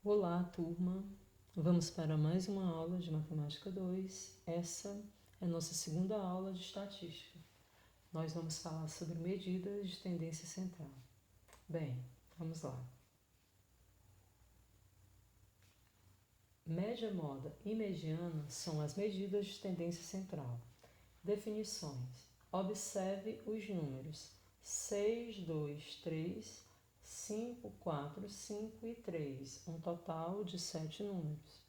Olá, turma! Vamos para mais uma aula de Matemática 2. Essa é a nossa segunda aula de Estatística. Nós vamos falar sobre medidas de tendência central. Bem, vamos lá. Média, moda e mediana são as medidas de tendência central. Definições. Observe os números 6, 2, 3, 5, 4, 5 e 3, um total de 7 números.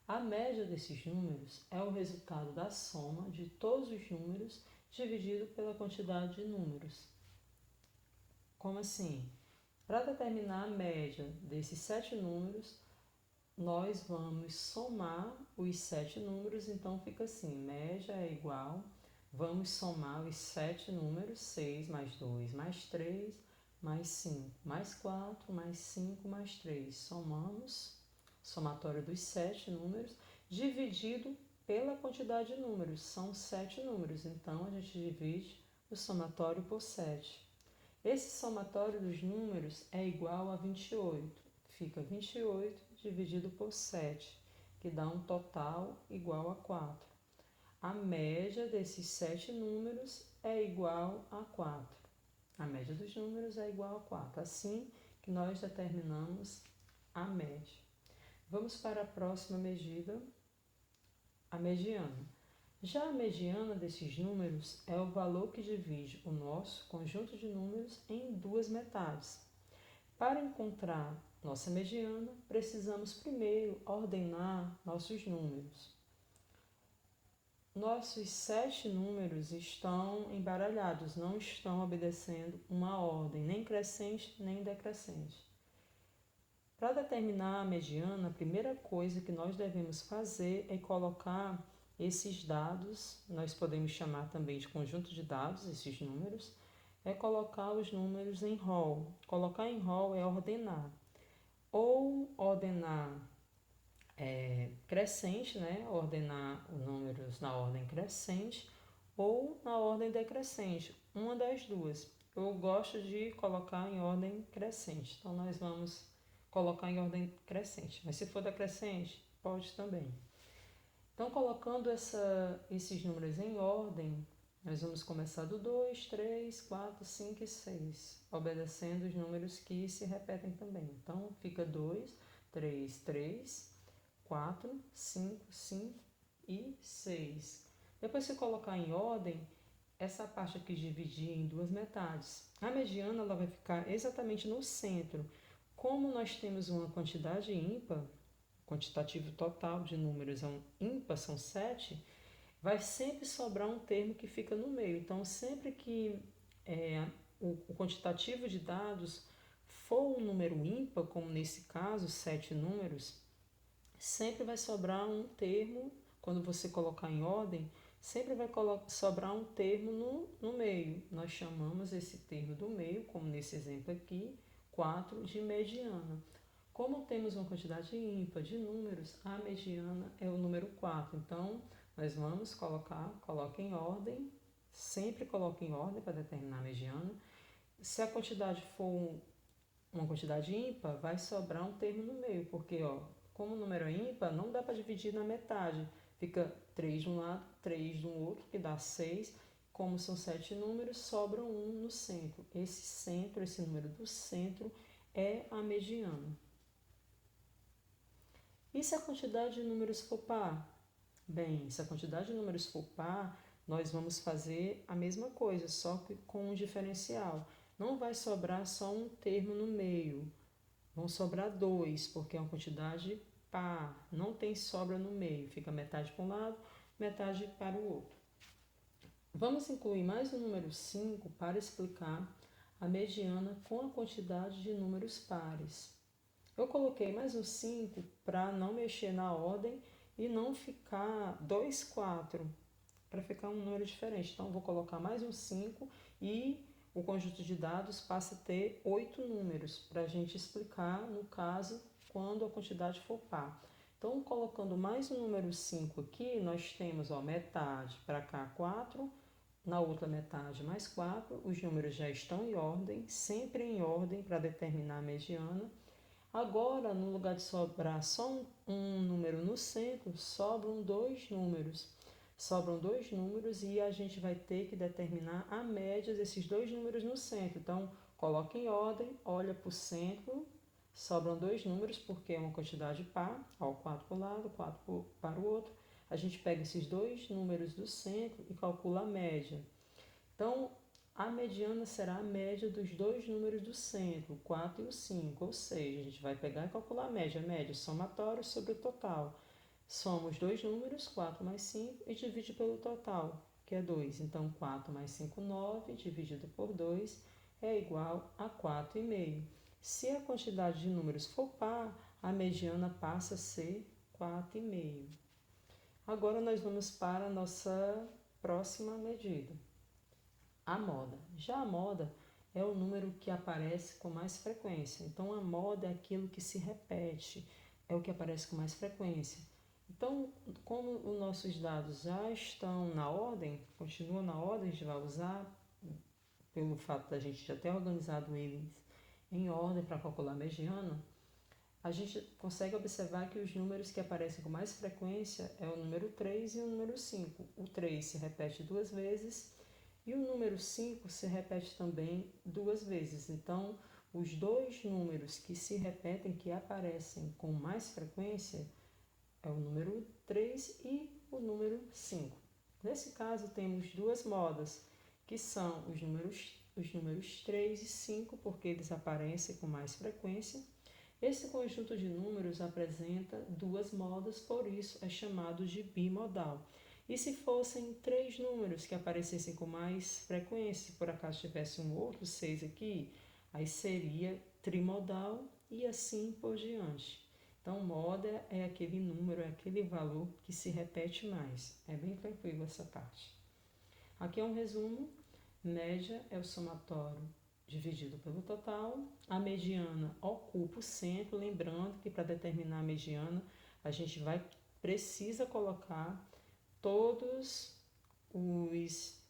A média desses números é o resultado da soma de todos os números dividido pela quantidade de números. Como assim? Para determinar a média desses 7 números, nós vamos somar os 7 números, então fica assim, média é igual, vamos somar os 7 números, 6 mais 2 mais 3, mais 5 mais 4, mais 5 mais 3. Somamos, somatório dos 7 números, dividido pela quantidade de números, são 7 números, então a gente divide o somatório por 7. Esse somatório dos números é igual a 28, fica 28 dividido por 7, que dá um total igual a 4. A média desses 7 números é igual a 4. A média dos números é igual a 4. Assim que nós determinamos a média. Vamos para a próxima medida, a mediana. Já a mediana desses números é o valor que divide o nosso conjunto de números em duas metades. Para encontrar nossa mediana, precisamos primeiro ordenar nossos números. Nossos 7 números estão embaralhados, não estão obedecendo uma ordem, nem crescente nem decrescente. Para determinar a mediana, a primeira coisa que nós devemos fazer é colocar esses dados, nós podemos chamar também de conjunto de dados, esses números, é colocar os números em rol. Colocar em rol é ordenar. Ou ordenar crescente, né? Ordenar os números na ordem crescente ou na ordem decrescente, uma das duas. Eu gosto de colocar em ordem crescente, então nós vamos colocar em ordem crescente, mas se for decrescente, pode também. Então, colocando esses números em ordem, nós vamos começar do 2, 3, 4, 5 e 6, obedecendo os números que se repetem também. Então, fica 2, 3, 3, 4, 5, 5 e 6. Depois que colocar em ordem, essa parte aqui dividir em duas metades. A mediana ela vai ficar exatamente no centro. Como nós temos uma quantidade ímpar, quantitativo total de números é um ímpar, são 7, vai sempre sobrar um termo que fica no meio. Então, sempre que o quantitativo de dados for um número ímpar, como nesse caso, 7 números, sempre vai sobrar um termo, quando você colocar em ordem, sempre vai sobrar um termo no meio. Nós chamamos esse termo do meio, como nesse exemplo aqui, 4, de mediana. Como temos uma quantidade ímpar de números, a mediana é o número 4. Então, nós vamos coloca em ordem, sempre coloque em ordem para determinar a mediana. Se a quantidade for uma quantidade ímpar, vai sobrar um termo no meio, porque como o número é ímpar, não dá para dividir na metade. Fica 3 de um lado, 3 do outro, que dá 6. Como são 7 números, sobra um no centro. Esse centro, esse número do centro, é a mediana. E se a quantidade de números for par? Bem, se a quantidade de números for par, nós vamos fazer a mesma coisa, só que com um diferencial. Não vai sobrar só um termo no meio, vão sobrar 2, porque é uma quantidade par, não tem sobra no meio, fica metade para um lado, metade para o outro. Vamos incluir mais o número 5 para explicar a mediana com a quantidade de números pares. Eu coloquei mais um 5 para não mexer na ordem e não ficar 2, 4, para ficar um número diferente. Então, vou colocar mais um 5 e o conjunto de dados passa a ter 8 números, para a gente explicar, no caso, quando a quantidade for par. Então, colocando mais um número 5 aqui, nós temos metade para cá 4, na outra metade mais 4, os números já estão em ordem, sempre em ordem para determinar a mediana. Agora, no lugar de sobrar só um número no centro, sobram dois números. Sobram dois números e a gente vai ter que determinar a média desses dois números no centro. Então, coloca em ordem, olha para o centro, sobram dois números porque é uma quantidade par, ó, 4 para um lado, 4 para o outro. A gente pega esses dois números do centro e calcula a média. Então, a mediana será a média dos dois números do centro, o 4 e o 5, ou seja, a gente vai pegar e calcular a média somatória sobre o total. Soma os dois números, 4 mais 5, e divide pelo total, que é 2. Então, 4 mais 5, 9, dividido por 2, é igual a 4,5. Se a quantidade de números for par, a mediana passa a ser 4,5. Agora, nós vamos para a nossa próxima medida. A moda. Já a moda é o número que aparece com mais frequência. Então, a moda é aquilo que se repete, é o que aparece com mais frequência. Então, como os nossos dados já estão na ordem, continuam na ordem, a gente vai usar, pelo fato da gente já ter organizado eles em ordem para calcular a mediana, a gente consegue observar que os números que aparecem com mais frequência é o número 3 e o número 5. O 3 se repete duas vezes e o número 5 se repete também duas vezes. Então, os dois números que se repetem, que aparecem com mais frequência, é o número 3 e o número 5. Nesse caso, temos duas modas, que são os números 3 e 5, porque eles aparecem com mais frequência. Esse conjunto de números apresenta duas modas, por isso é chamado de bimodal. E se fossem três números que aparecessem com mais frequência, se por acaso tivesse um outro 6 aqui, aí seria trimodal e assim por diante. Então, moda é aquele número, é aquele valor que se repete mais. É bem tranquilo essa parte. Aqui é um resumo. Média é o somatório dividido pelo total. A mediana ocupa o centro. Lembrando que para determinar a mediana, a gente precisa colocar todos os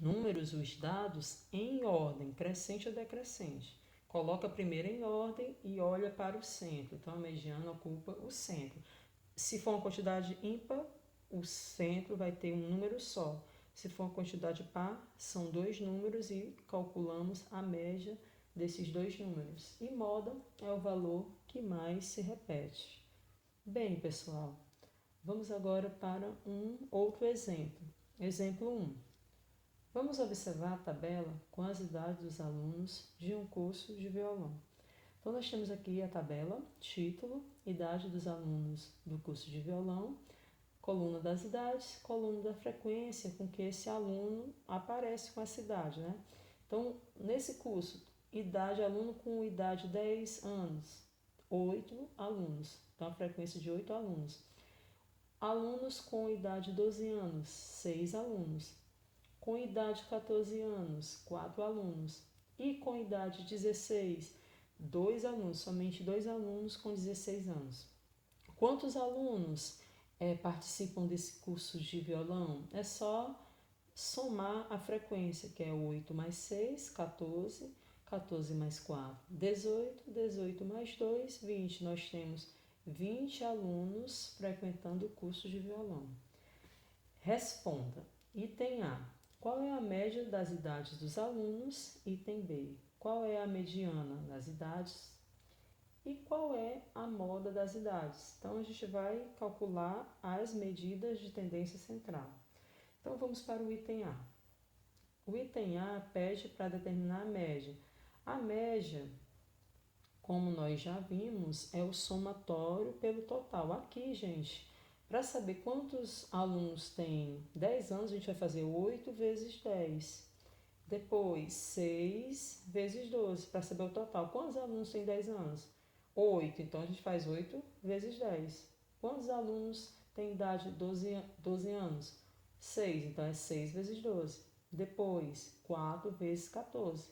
números, os dados, em ordem, crescente ou decrescente. Coloca primeiro em ordem e olha para o centro. Então, a mediana ocupa o centro. Se for uma quantidade ímpar, o centro vai ter um número só. Se for uma quantidade par, são dois números e calculamos a média desses dois números. E moda é o valor que mais se repete. Bem, pessoal, vamos agora para um outro exemplo. Exemplo 1. Vamos observar a tabela com as idades dos alunos de um curso de violão. Então, nós temos aqui a tabela, título, idade dos alunos do curso de violão, coluna das idades, coluna da frequência com que esse aluno aparece com essa idade, né? Então, nesse curso, idade aluno com idade 10 anos, 8 alunos. Então, a frequência de 8 alunos. Alunos com idade 12 anos, 6 alunos. Com idade 14 anos, 4 alunos. E com idade 16, 2 alunos, somente 2 alunos com 16 anos. Quantos alunos participam desse curso de violão? É só somar a frequência, que é 8 mais 6, 14, 14 mais 4, 18, 18 mais 2, 20. Nós temos 20 alunos frequentando o curso de violão. Responda. Item A. Qual é a média das idades dos alunos? Item B. Qual é a mediana das idades? E qual é a moda das idades? Então, a gente vai calcular as medidas de tendência central. Então, vamos para o item A. O item A pede para determinar a média. A média, como nós já vimos, é o somatório pelo total. Aqui, gente, para saber quantos alunos têm 10 anos, a gente vai fazer 8 vezes 10. Depois, 6 vezes 12, para saber o total. Quantos alunos têm 10 anos? 8. Então, a gente faz 8 vezes 10. Quantos alunos têm idade de 12 anos? 6. Então, é 6 vezes 12. Depois, 4 vezes 14.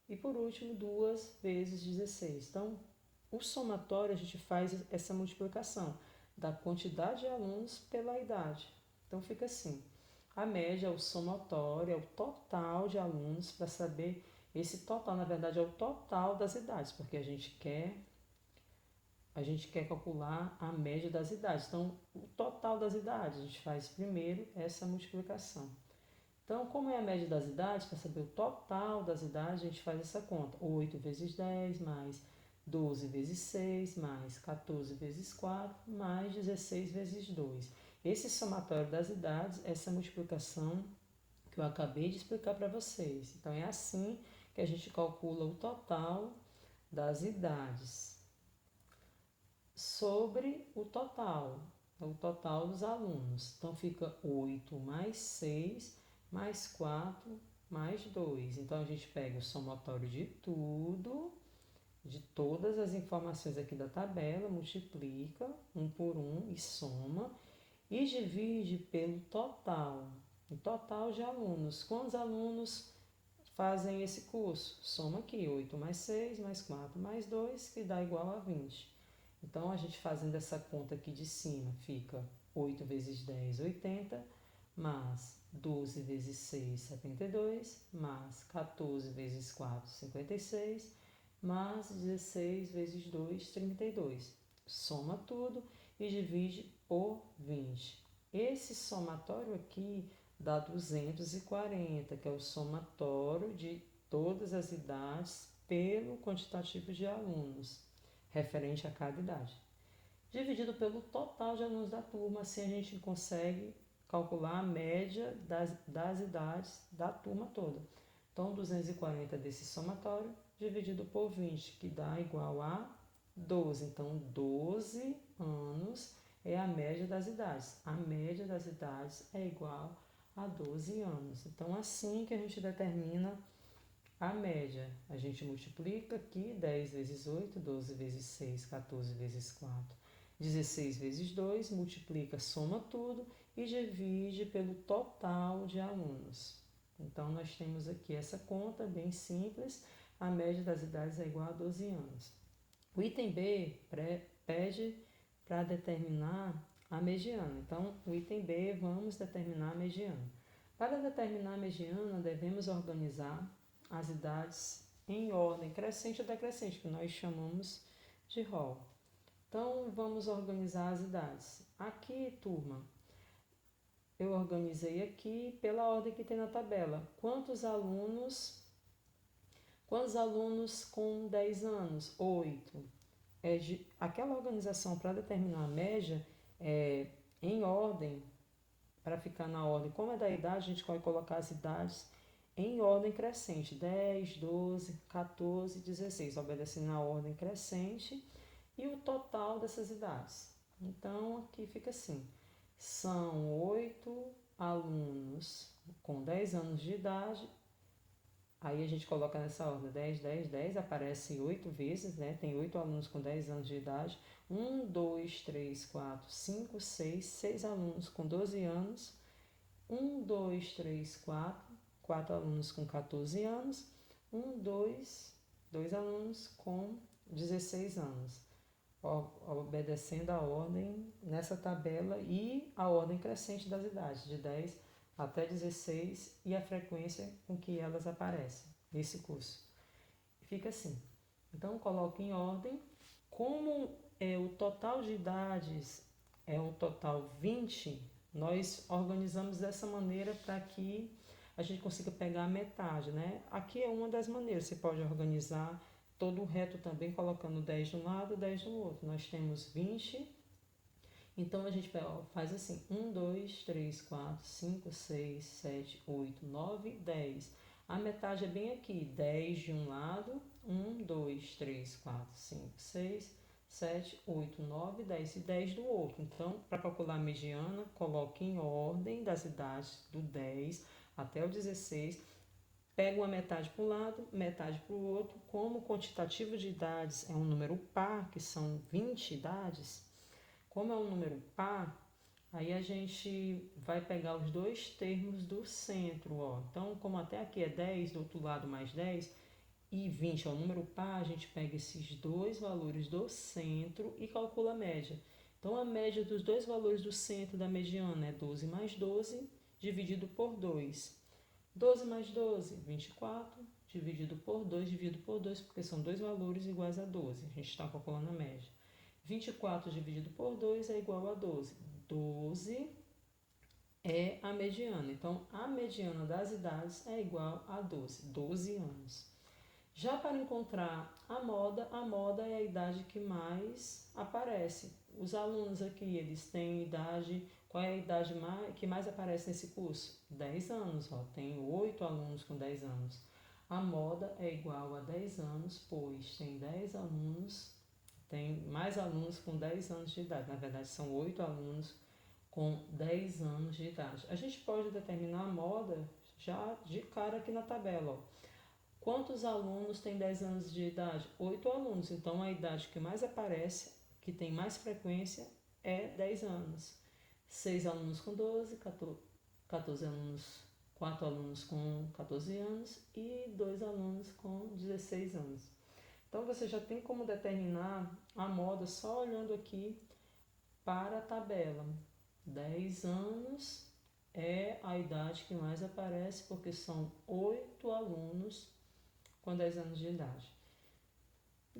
E, por último, 2 vezes 16. Então, o somatório, a gente faz essa multiplicação da quantidade de alunos pela idade. Então, fica assim. A média é o somatório, é o total de alunos, para saber esse total, na verdade, é o total das idades, porque a gente quer a gente quer calcular a média das idades. Então, o total das idades, a gente faz primeiro essa multiplicação. Então, como é a média das idades, para saber o total das idades, a gente faz essa conta. 8 vezes 10, mais 12 vezes 6, mais 14 vezes 4, mais 16 vezes 2. Esse somatório das idades, essa multiplicação que eu acabei de explicar para vocês. Então, é assim que a gente calcula o total das idades sobre o total dos alunos. Então, fica 8 mais 6 mais 4 mais 2. Então, a gente pega o somatório de tudo, de todas as informações aqui da tabela, multiplica um por um e soma e divide pelo total, o total de alunos. Quantos alunos fazem esse curso? Soma aqui, 8 mais 6 mais 4 mais 2, que dá igual a 20. Então, a gente fazendo essa conta aqui de cima, fica 8 vezes 10, 80, mais 12 vezes 6, 72, mais 14 vezes 4, 56, mais 16 vezes 2, 32. Soma tudo e divide por 20. Esse somatório aqui dá 240, que é o somatório de todas as idades pelo quantitativo de alunos, referente a cada idade. Dividido pelo total de alunos da turma, assim a gente consegue calcular a média das idades da turma toda. Então, 240 desse somatório dividido por 20, que dá igual a 12. Então, 12 anos é a média das idades. A média das idades é igual a 12 anos. Então, assim que a gente determina a média. A gente multiplica aqui 10 vezes 8, 12 vezes 6, 14 vezes 4, 16 vezes 2, multiplica, soma tudo e divide pelo total de alunos. Então, nós temos aqui essa conta bem simples, a média das idades é igual a 12 anos. O item B pede para determinar a mediana. Então, o item B, vamos determinar a mediana. Para determinar a mediana, devemos organizar as idades em ordem crescente ou decrescente, que nós chamamos de rol. Então, vamos organizar as idades. Aqui, turma, eu organizei aqui pela ordem que tem na tabela. Quantos alunos com 10 anos? 8. Aquela organização para determinar a média é em ordem, para ficar na ordem. Como é da idade, a gente pode colocar as idades em ordem crescente, 10, 12, 14, 16, obedecendo na ordem crescente e o total dessas idades. Então, aqui fica assim, são 8 alunos com 10 anos de idade, aí a gente coloca nessa ordem 10, 10, 10, aparece 8 vezes, né? Tem 8 alunos com 10 anos de idade, 1, 2, 3, 4, 5, 6 alunos com 12 anos, 1, 2, 3, 4 alunos com 14 anos, 2 alunos com 16 anos, obedecendo a ordem nessa tabela e a ordem crescente das idades, de 10 até 16 e a frequência com que elas aparecem nesse curso. Fica assim. Então, coloque em ordem. Como o total de idades é um total 20, nós organizamos dessa maneira para que a gente consiga pegar a metade, né? Aqui é uma das maneiras, você pode organizar todo o reto também, colocando 10 de um lado e 10 do outro. Nós temos 20, então a gente faz assim, 1, 2, 3, 4, 5, 6, 7, 8, 9, 10. A metade é bem aqui, 10 de um lado, 1, 2, 3, 4, 5, 6, 7, 8, 9, 10 e 10 do outro. Então, para calcular a mediana, coloque em ordem das idades do 10 até o 16. Pega uma metade para um lado, metade para o outro. Como o quantitativo de idades é um número par, que são 20 idades, como é um número par, aí a gente vai pegar os dois termos do centro, ó. Então, como até aqui é 10, do outro lado mais 10, e 20 é um número par, a gente pega esses dois valores do centro e calcula a média. Então, a média dos dois valores do centro da mediana é 12 mais 12, dividido por 2. 12 mais 12, 24, dividido por 2, porque são dois valores iguais a 12. A gente está calculando a média. 24 dividido por 2 é igual a 12. 12 é a mediana. Então, a mediana das idades é igual a 12. 12 anos. Já para encontrar a moda é a idade que mais aparece. Os alunos aqui, eles têm idade... Qual é a idade que mais aparece nesse curso? 10 anos. Ó, tem 8 alunos com 10 anos. A moda é igual a 10 anos, pois tem 10 alunos, tem mais alunos com 10 anos de idade. Na verdade, são 8 alunos com 10 anos de idade. A gente pode determinar a moda já de cara aqui na tabela. Ó. Quantos alunos têm 10 anos de idade? 8 alunos. Então, a idade que mais aparece, que tem mais frequência, é 10 anos. 6 alunos com 12, 14 alunos, 4 alunos com 14 anos e 2 alunos com 16 anos. Então, você já tem como determinar a moda só olhando aqui para a tabela. 10 anos é a idade que mais aparece, porque são 8 alunos com 10 anos de idade.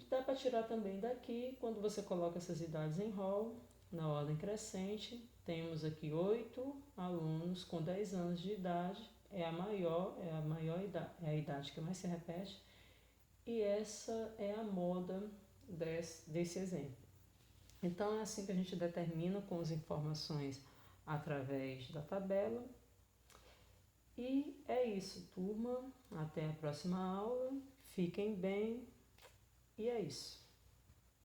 Dá para tirar também daqui, quando você coloca essas idades em rol, na ordem crescente, temos aqui 8 alunos com 10 anos de idade, é a maior idade, é a idade que mais se repete, e essa é a moda desse exemplo. Então, é assim que a gente determina com as informações através da tabela. E é isso, turma. Até a próxima aula. Fiquem bem. E é isso.